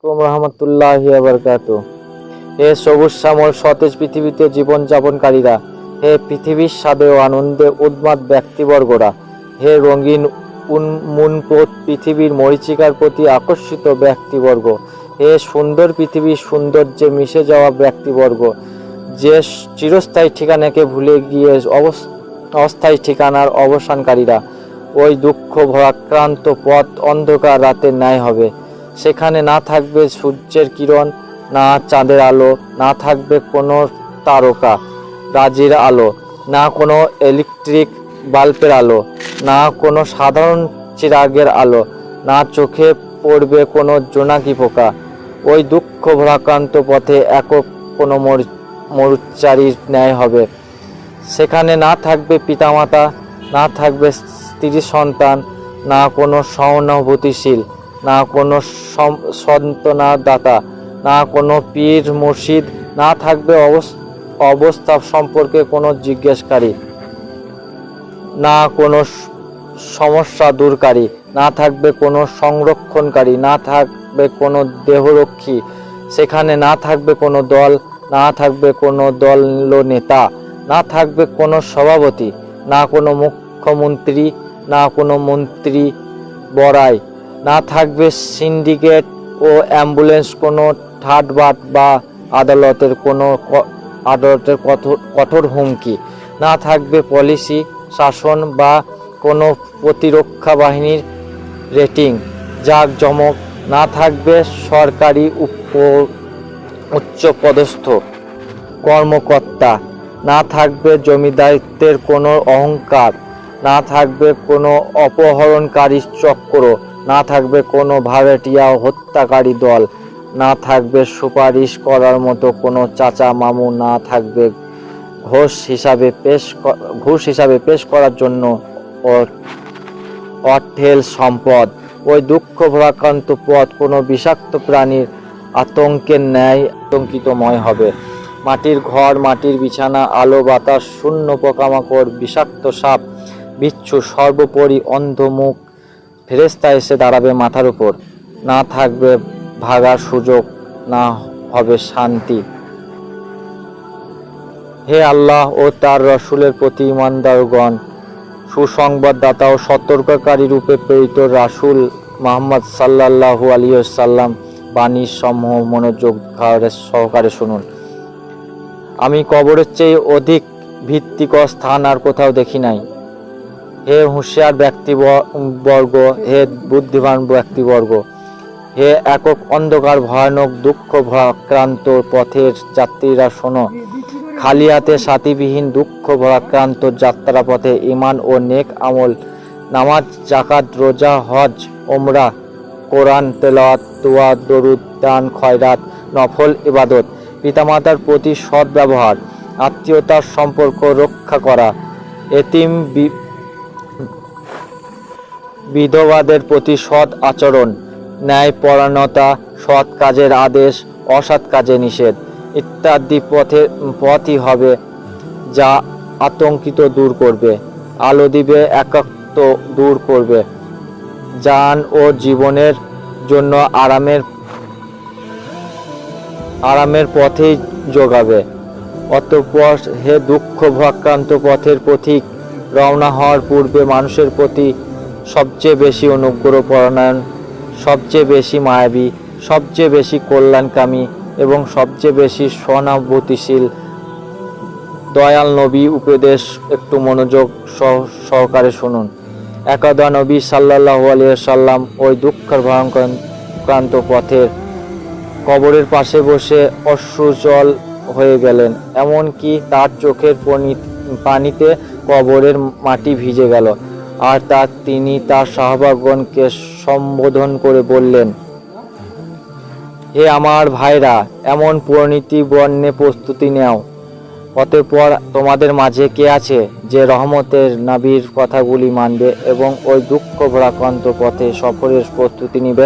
রহমতুল্লাহি ওয়া বারাকাতুহু। হে সবুজ শ্যামল সতেজ পৃথিবীতে জীবনযাপনকারীরা, হে পৃথিবীর স্বাদে ও আনন্দে উন্মাদ ব্যক্তিবর্গরা, হে রঙিন উন্মুন্পোত পৃথিবীর মরীচিকার প্রতি আকর্ষিত ব্যক্তিবর্গ, হে সুন্দর পৃথিবীর সৌন্দর্যে মিশে যাওয়া ব্যক্তিবর্গ, যে চিরস্থায়ী ঠিকানাকে ভুলে গিয়ে অস্থায়ী ঠিকানার অবসানকারীরা, ওই দুঃখ ভরাক্রান্ত পথ অন্ধকার রাতের ন্যায় হবে। সেখানে না থাকবে সূর্যের কিরণ, না চাঁদের আলো, না থাকবে কোনো তারকা রাজির আলো, না কোনো ইলেকট্রিক বাল্বের আলো, না কোনো সাধারণ চিরাগের আলো, না চোখে পড়বে কোনো জোনাকি পোকা। ওই দুঃখ ভরাক্রান্ত পথে একক কোনো মরুচারীর ন্যায় হবে। সেখানে না থাকবে পিতামাতা, না থাকবে স্ত্রী সন্তান, না কোনো সহানুভূতিশীল, না কোনো সান্ত্বনাদাতা, না কোনো পীর মুর্শিদ, না থাকবে অবস্থা সম্পর্কে কোনো জিজ্ঞেসকারী, না কোনো সমস্যা দূরকারী, না থাকবে কোনো সংরক্ষণকারী, না থাকবে কোনো দেহরক্ষী। সেখানে না থাকবে কোনো দল, না থাকবে কোনো দলনেতা, না থাকবে কোনো সভাপতি, না কোনো মুখ্যমন্ত্রী, না কোনো মন্ত্রী বড়াই, না থাকবে সিন্ডিকেট ও অ্যাম্বুলেন্স, কোনো ঠাটবাট বা আদালতের কঠোর হুমকি, না থাকবে পলিসি শাসন বা কোনো প্রতিরক্ষা বাহিনীর রেটিং জাঁকজমক, না থাকবে সরকারি উচ্চপদস্থ কর্মকর্তা, না থাকবে জমিদারিত্বের কোনো অহংকার, না থাকবে কোনো অপহরণকারী চক্র, না থাকবে কোনো ভাড়াটিয়া হত্যাকারী দল, না থাকবে সুপারিশ করার মতো কোনো চাচা মামু, না থাকবে ঘুষ হিসাবে পেশ করার জন্য অঢেল সম্পদ। ওই দুঃখ ভরাক্রান্ত পথ কোনো বিষাক্ত প্রাণীর আতঙ্কের ন্যায় আতঙ্কিতময় হবে। মাটির ঘর, মাটির বিছানা, আলো বাতাস শূন্য, পোকামাকড়, বিষাক্ত সাপ বিচ্ছু, সর্বোপরি অন্ধমুখ ফেরেশতা এসে দাঁড়াবে মাথার উপর। না থাকবে ভাগার সুযোগ, না হবে শান্তি। হে আল্লাহ ও তার রসুলের প্রতি ঈমানদারগণ, সুসংবাদদাতা ও সতর্ককারী রূপে প্রেরিত রাসূল মুহাম্মদ সাল্লাল্লাহু আলাইহি ওয়াসাল্লাম বাণী সমূহ মনোযোগ সহকারে শুনুন। আমি কবরের চেয়ে অধিক ভীতিকর স্থান আর কোথাও দেখি নাই। হে হুঁশিয়ার ব্যক্তিবর্গ, হে বুদ্ধিমান ব্যক্তিবর্গ, হে একক অন্ধকার ভয়ানক দুঃখ ভরাক্রান্ত পথের যাত্রীরা শোনো। খালি হাতে সাথীবিহীন দুঃখ ভরাক্রান্ত যাত্রা পথে ঈমান ও নেক আমল, নামাজ, যাকাত, রোজা, হজ, ওমরা, কোরআন তেলাওয়াত, দোয়া, দরুদ, দান, খয়রাত, নফল ইবাদত, পিতামাতার প্রতি সৎ ব্যবহার, আত্মীয়তার সম্পর্ক রক্ষা করা, এতিম বিধবাদের প্রতি সৎ আচরণ, ন্যায়পরায়ণতা, সৎ কাজের আদেশ, অসৎ কাজে নিষেধ ইত্যাদি পথই হবে যা আতঙ্কিত দূর করবে, আলো দিবে, একাকিত্ব দূর করবে, জান ও জীবনের জন্য আরামের পথেই যোগাবে। অতঃপর হে দুঃখ ভরাক্রান্ত পথের পথিক, রওনা হওয়ার পূর্বে মানুষের প্রতি সবচেয়ে বেশি অনুগ্রহ পরায়ণ, সবচেয়ে বেশি মায়াবী, সবচেয়ে বেশি কল্যাণকামী এবং সবচেয়ে বেশি সহানুভূতিশীল দয়াল নবী উপদেশ একটু মনোযোগ সহকারে শুনুন। একদা নবী সাল্লাল্লাহু আলাইহি ওয়াসাল্লাম ওই দুঃখের ভরাক্রান্ত পথের কবরের পাশে বসে অশ্রুজল হয়ে গেলেন, এমনকি তার চোখের পানিতে কবরের মাটি ভিজে গেল। আর তিনি তার সাহাবাগণকে সম্বোধন করে বললেন, হে আমার ভাইরা, এমন পরিণতি বরণে প্রস্তুতি নেও। অতঃপর তোমাদের মাঝে কে আছে যে রহমতের নবীর কথাগুলি মানবে এবং ওই দুঃখ ভরাক্রান্ত পথে সফরের প্রস্তুতি নিবে?